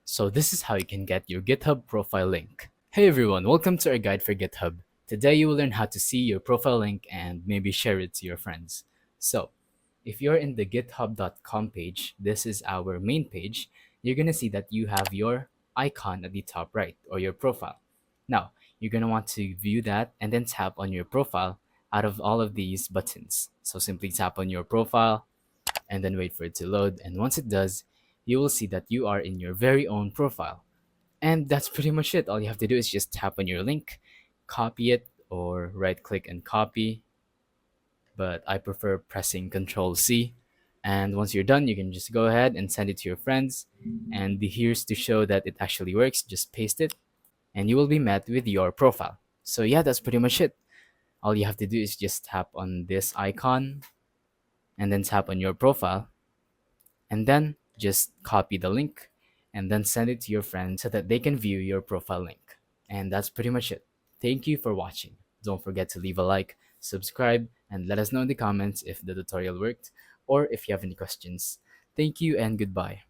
So this is how you can get your GitHub profile link. Hey everyone, welcome to our guide for GitHub. Today you will learn how to see your profile link and maybe share it to your friends. So if you're in the github.com page, this is our main page, you're gonna see that you have your icon at the top right or your profile. Now, you're gonna want to view that and then tap on your profile out of all of these buttons. So simply tap on your profile and then wait for it to load. And once it does, you will see that you are in your very own profile. And that's pretty much it. All you have to do is just tap on your link, copy it, or right click and copy. But I prefer pressing Control C. And once you're done, you can just go ahead and send it to your friends. And here's to show that it actually works. Just paste it, and you will be met with your profile. So, yeah, that's pretty much it. All you have to do is just tap on this icon and then tap on your profile and then just copy the link and then send it to your friends so that they can view your profile link. And that's pretty much it. Thank you for watching. Don't forget to leave a like, subscribe, and let us know in the comments if the tutorial worked or if you have any questions. Thank you and goodbye.